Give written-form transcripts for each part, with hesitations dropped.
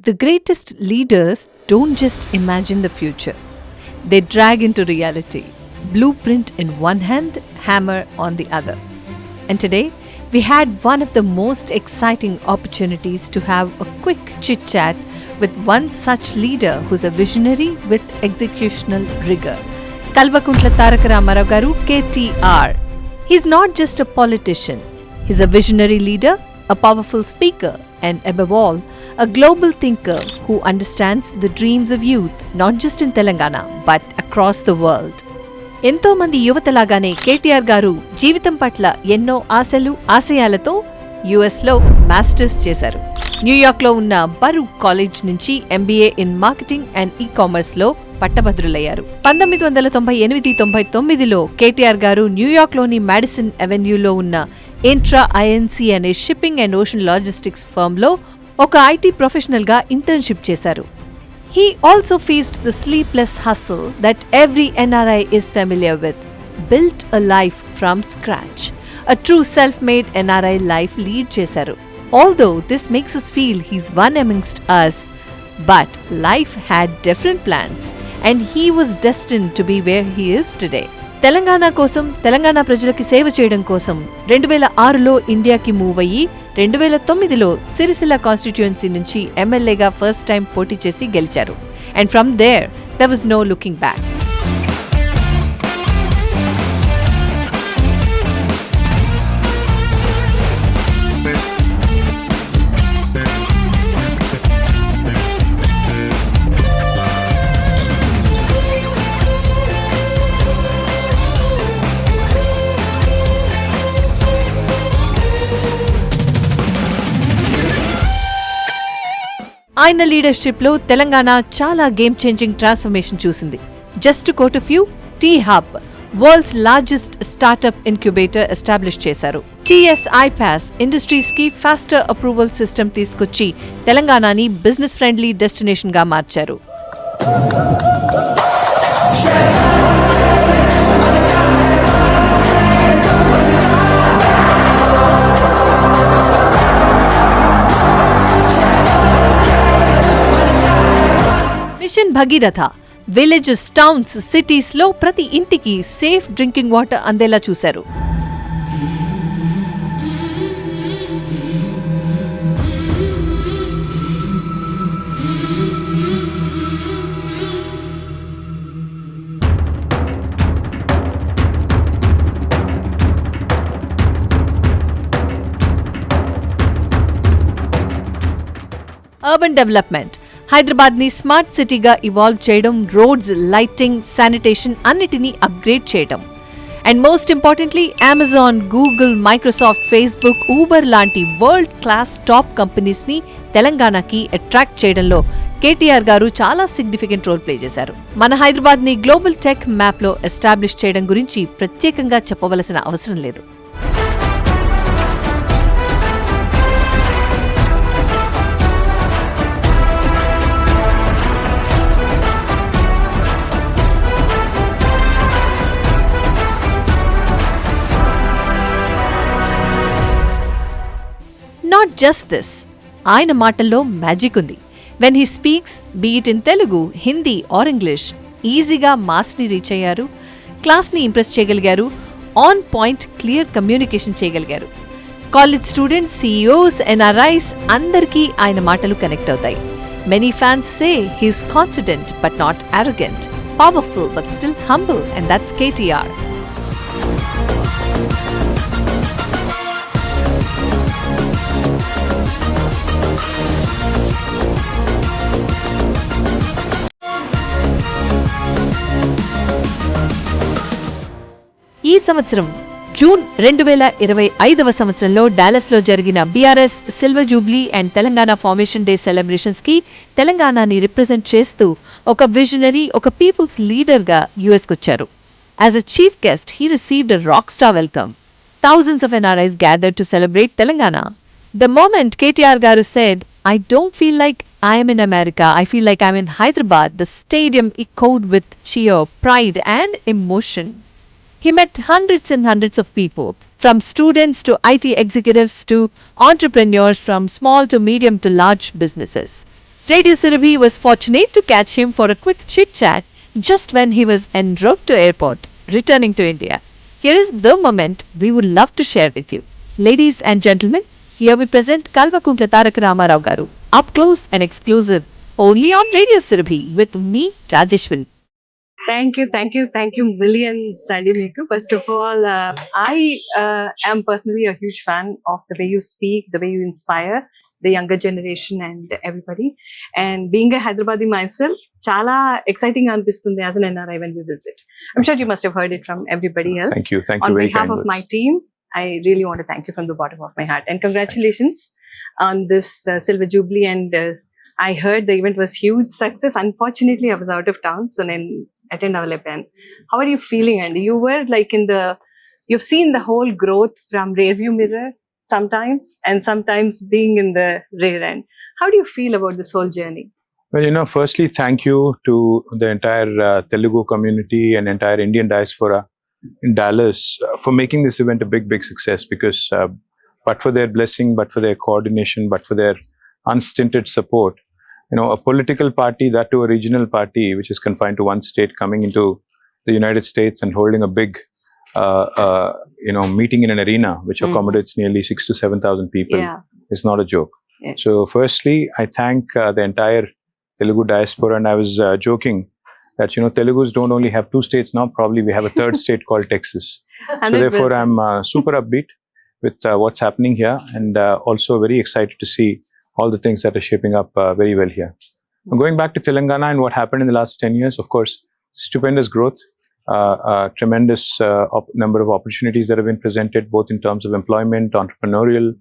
The greatest leaders don't just imagine the future. They drag into reality. Blueprint in one hand, hammer on the other. And today, we had one of the most exciting opportunities to have a quick chit-chat with one such leader who's a visionary with executional rigor. Kalvakuntla Taraka Rama Rao garu, KTR. He's not just a politician. He's a visionary leader, a powerful speaker, and above all, a global thinker who understands the dreams of youth, not just in Telangana, but across the world. ఎంతో మంది యువతలాగానే కేటీఆర్ గారు జీవితం పట్ల ఎన్నో ఆశలు ఆశయాలతో యుఎస్లో masters చేశారు. న్యూయార్క్లో ఉన్న బరూక్ కాలేజ్ నుంచి ఎంబీఏ ఇన్ మార్కెటింగ్ అండ్ ఈ-కామర్స్లో పట్టభద్రులయ్యారు. 1998-99లో కేటీఆర్ గారు న్యూయార్క్లోని మాడిసన్ అవెన్యూలో ఉన్న ఇంట్రా ఐఎన్సీ అనే షిప్పింగ్ అండ్ ఓషన్ లాజిస్టిక్స్ ఫర్మ్లో ఒక ఐటీ ప్రొఫెషనల్గా ఇంటర్న్షిప్ చేశారు. He also faced the sleepless hustle that every NRI is familiar with. Built a life from scratch. A true self-made NRI life lead చేశారు. Although this makes us feel he's one amongst us, but life had different plans and he was destined to be where he is today. Telangana కోసం, తెలంగాణ ప్రజలకి సేవ చేయడం కోసం 2006లో ఇండియాకి move అయ్యి 2009లో Sircilla constituency నుంచి ఎమ్మెల్యేగా ఫస్ట్ టైం పోటీ చేసి గెలిచారు. And from there was no looking back. ఆయన లీడర్షిప్లో తెలంగాణ చాలా గేమ్ చేంజింగ్ ట్రాన్స్ఫర్మేషన్ చూసింది. Just to quote few, T hub, world's largest startup incubator establish చేశారు. TSIPAS ఇండస్ట్రీస్ కి ఫాస్టర్ అప్రూవల్ సిస్టమ్ తీసుకొచ్చి తెలంగాణని బిజినెస్ ఫ్రెండ్లీ డెస్టినేషన్ గా మార్చారు. Mission Bhagiratha villages, towns, cities లో ప్రతి ఇంటికి సేఫ్ డ్రింకింగ్ వాటర్ అందేలా చూశారు. అర్బన్ డెవలప్మెంట్, హైదరాబాద్ని స్మార్ట్ సిటీగా ఇవాల్వ్ చేయడం, రోడ్స్, లైటింగ్, శానిటేషన్ అన్నిటినీ అప్గ్రేడ్ చేయడం. And most importantly Amazon, Google, Microsoft, Facebook, Uber లాంటి వరల్డ్ క్లాస్ టాప్ కంపెనీస్ని తెలంగాణకి అట్రాక్ట్ చేయడంలో కేటీఆర్ గారు చాలా సిగ్నిఫికెంట్ రోల్ ప్లే చేశారు. మన హైదరాబాద్ని గ్లోబల్ టెక్ మ్యాప్లో ఎస్టాబ్లిష్ చేయడం గురించి ప్రత్యేకంగా చెప్పవలసిన అవసరం లేదు. Not just this, ఆయన మాటల్లో మ్యాజిక్ ఉంది. When he speaks, be it in Telugu, Hindi or English, ఈజీగా మాస్ని రీచ్ అయ్యారు, క్లాస్ని ఇంప్రెస్ చేయగలిగారు, ఆన్ పాయింట్ క్లియర్ కమ్యూనికేషన్ చేయగలిగారు. కాలేజ్ స్టూడెంట్స్, CEOs, NRIs అందరికీ ఆయన మాటలు కనెక్ట్ అవుతాయి. Many fans say he's confident but not arrogant, powerful but still humble, and that's KTR. ఈ సంవత్సరం జూన్ 2025వ సంవత్సరంలో డాలస్లో జరిగిన BRS silver Jubilee and Telangana formation day celebrations కి తెలంగాణని రిప్రజెంట్ చేస్తూ ఒక విజనరీ, ఒక పీపుల్స్ లీడర్గా యుఎస్కి వచ్చారు. As a chief guest he received a rock star welcome. Thousands of NRIs gathered to celebrate Telangana. The moment KTR garu said, "I don't feel like I am in America, I feel like I'm in Hyderabad," the stadium echoed with cheer, pride and emotion. He met hundreds and hundreds of people, from students to IT executives to entrepreneurs, from small to medium to large businesses. Radio Surabhi was fortunate to catch him for a quick chit-chat just when he was en route to airport, returning to India. Here is the moment we would love to share with you. Ladies and gentlemen, here we present Kalvakunta Tarak Rama Rao Garu, up close and exclusive, only on Radio Surabhi with Mee Rajeswari. Thank you, million Sandy Meku. First of all, I am personally a huge fan of the way you speak, the way you inspire the younger generation and everybody. And being a Hyderabadi myself, chala exciting anpistundi as an NRI when we visit. I'm sure you must have heard it from everybody else. Thank you. On behalf of my team, I really want to thank you from the bottom of my heart. And congratulations on this Silver Jubilee. And I heard the event was huge success. Unfortunately, I was out of town, so then attend our Lepan. How are you feeling, Andy? You were like you've seen the whole growth from rear view mirror sometimes, and sometimes being in the rear end. How do you feel about this whole journey? Well, firstly, thank you to the entire Telugu community and entire Indian diaspora in Dallas for making this event a big success, because but for their blessing, but for their coordination, but for their unstinted support, a political party, that to a regional party, which is confined to one state, coming into the United States and holding a big, meeting in an arena which accommodates nearly 6,000 to 7,000 people, is not a joke. Yeah. So, firstly, I thank the entire Telugu diaspora, and I was joking that Telugus don't only have two states now; probably we have a third state called Texas. 100%. So, therefore, I'm super upbeat with what's happening here, and also very excited to see all the things that are shaping up very well here. Going back to Telangana and what happened in the last 10 years, of course, stupendous growth, tremendous number of opportunities that have been presented, both in terms of employment, entrepreneurial,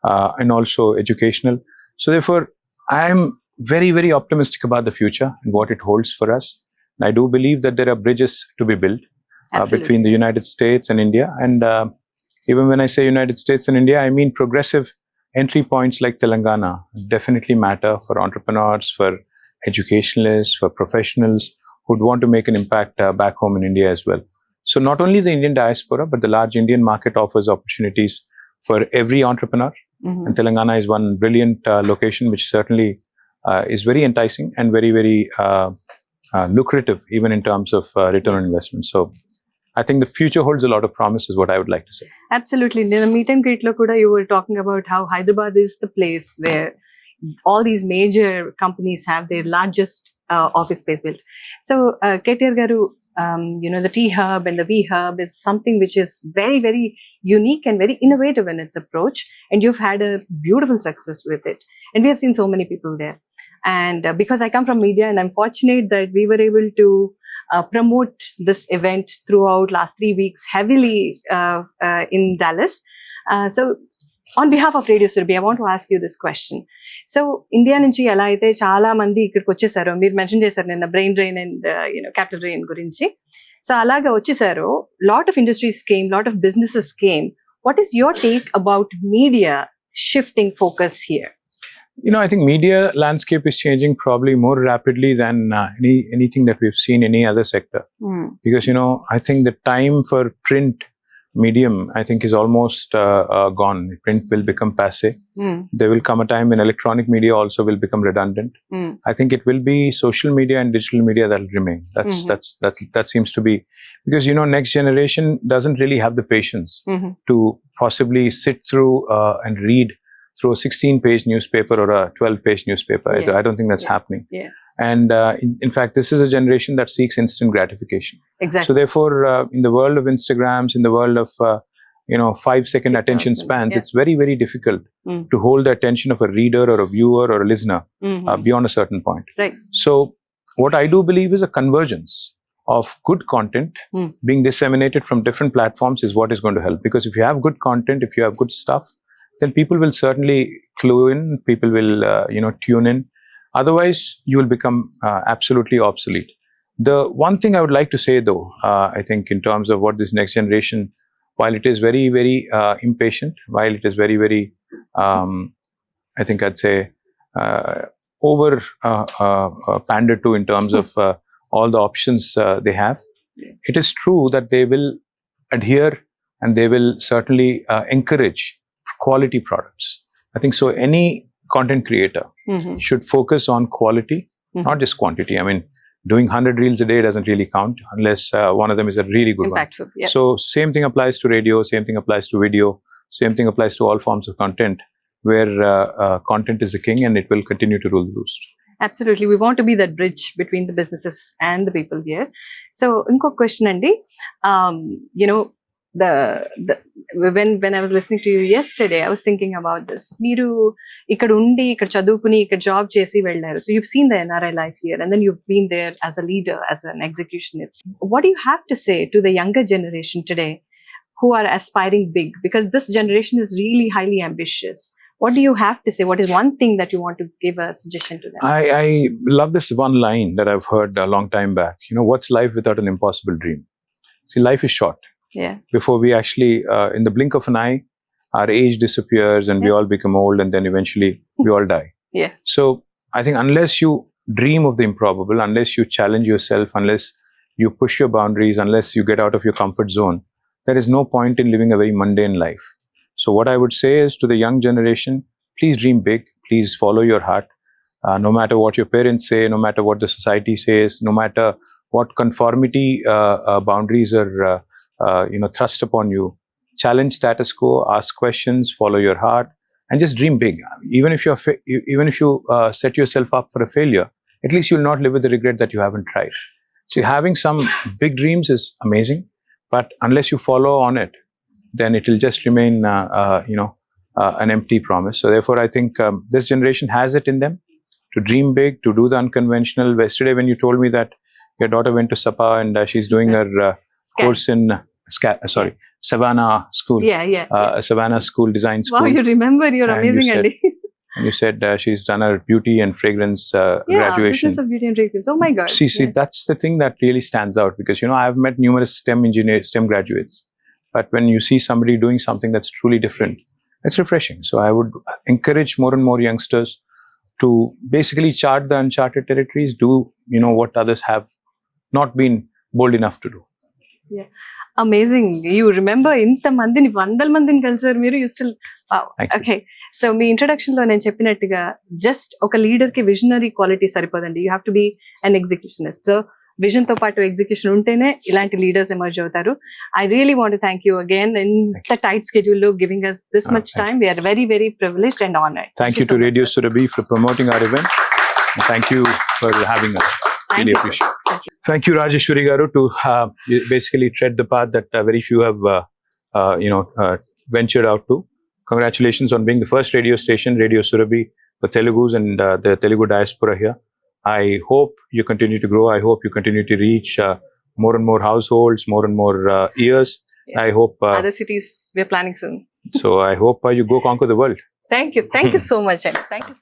and also educational. So therefore, I'm very optimistic about the future and what it holds for us. And I do believe that there are bridges to be built between the United States and India. And even when I say United States and India, I mean progressive entry points like Telangana definitely matter for entrepreneurs, for educationalists, for professionals who'd want to make an impact back home in India as well. So not only the Indian diaspora, but the large Indian market offers opportunities for every entrepreneur. And Telangana is one brilliant location, which certainly is very enticing and very lucrative, even in terms of return on investment. So I think the future holds a lot of promise, is what I would like to say. Absolutely. In the meet and greet lo kuda, you were talking about how Hyderabad is the place where all these major companies have their largest office space built. So KTR garu, the T Hub and the V Hub is something which is very unique and very innovative in its approach. And you've had a beautiful success with it. And we have seen so many people there. And because I come from media, and I'm fortunate that we were able to promote this event throughout last 3 weeks heavily in Dallas. So on behalf of Radio Surabhi, I want to ask you this question. So India nunchi ela aithe chaala mandi ikkadiki vachesaro, meer mention chesaru ninna brain drain and capital drain gurinchi. So alaga vachesaro, lot of industries came, lot of businesses came. What is your take about media shifting focus here? I think media landscape is changing probably more rapidly than anything that we've seen in any other sector. Because, I think the time for print medium, I think, is almost gone. Print will become passé. There will come a time when electronic media also will become redundant. I think it will be social media and digital media that will remain. That seems to be, because, next generation doesn't really have the patience to possibly sit through and read through a 16-page newspaper or a 12-page newspaper. Yeah. I don't think that's happening. Yeah. And in fact, this is a generation that seeks instant gratification. Exactly. So therefore, in the world of Instagrams, in the world of 5-second attention spans, it's very difficult to hold the attention of a reader or a viewer or a listener beyond a certain point. Right. So what I do believe is a convergence of good content being disseminated from different platforms is what is going to help. Because if you have good content, if you have good stuff, then people will certainly clue in, people will tune in. Otherwise, you will become absolutely obsolete. The one thing I would like to say, though, I think in terms of what this next generation, while it is very impatient, while it is very, I think I'd say, over pandered to in terms of all the options they have, it is true that they will adhere and they will certainly encourage quality products. I think so. Any content creator should focus on quality, not just quantity. I mean, doing 100 reels a day doesn't really count unless one of them is a really good Impactful, one. yeah. So same thing applies to radio, same thing applies to video, same thing applies to all forms of content, where content is the king and it will continue to rule the roost. Absolutely. We want to be that bridge between the businesses and the people here. So, inko question andi, you know, when I was listening to you yesterday, I was thinking about this. Meeru ikkada undi, ikkada chadukuni, ikkada job chesi vellaru. So you've seen the NRI life here, and then you've been there as a leader, as an executionist. What do you have to say to the younger generation today who are aspiring big? Because this generation is really highly ambitious. What do you have to say? What is one thing that you want to give a suggestion to them? I love this one line that I've heard a long time back. You know, what's life without an impossible dream? See, life is short. Yeah. Before we actually, in the blink of an eye, our age disappears and we all become old, and then eventually we all die. Yeah. So I think unless you dream of the improbable, unless you challenge yourself, unless you push your boundaries, unless you get out of your comfort zone, there is no point in living a very mundane life. So what I would say is to the young generation, please dream big, please follow your heart. No matter what your parents say, no matter what the society says, no matter what conformity boundaries are thrust upon you, challenge status quo, ask questions, follow your heart, and just dream big. Even if you set yourself up for a failure, at least you'll not live with the regret that you haven't tried. So having some big dreams is amazing, but unless you follow on it, then it will just remain an empty promise. So therefore, I think this generation has it in them to dream big, to do the unconventional. Yesterday, when you told me that your daughter went to SAPA and she's doing her course in Savannah School. Savannah School, Design School. Wow, you remember. You're amazing, Andy. And you said she's done her beauty and fragrance graduation. Business of beauty and fragrance. Oh my God. See, that's the thing that really stands out, because, you know, I've met numerous STEM graduates. But when you see somebody doing something that's truly different, it's refreshing. So I would encourage more and more youngsters to basically chart the uncharted territories, do, what others have not been bold enough to do. Yeah. Amazing. You remember ఇంత మందిని 100 మందిని కలిసారు మీరు. You still, wow. Okay. So మీ introduction లో నేను చెప్పినట్టుగా just ఒక లీడర్ కి విజనరీ క్వాలిటీ సరిపోదండి. You have to be an executionist. So vision తో పాటు ఎగ్జిక్యూషన్ ఉంటేనే ఇలాంటి లీడర్స్ ఎమర్జ్ అవుతారు. I really want to thank you again ఇంత టైట్ స్కెడ్యూల్ లో giving us this much time. We are very, very privileged and honored. Thank you to Radio Surabhi for promoting our event. Thank you for having us. Really appreciate it. Thank you, Rajeswari Garu, to basically tread the path that very few have ventured out to. Congratulations on being the first radio station, Radio Surabhi, for Telugus and the Telugu diaspora here. I hope you continue to grow. I hope you continue to reach more and more households, more and more ears. Yeah. I hope other cities we are planning soon. So I hope you go conquer the world. Thank you so much, Andy. Thank you.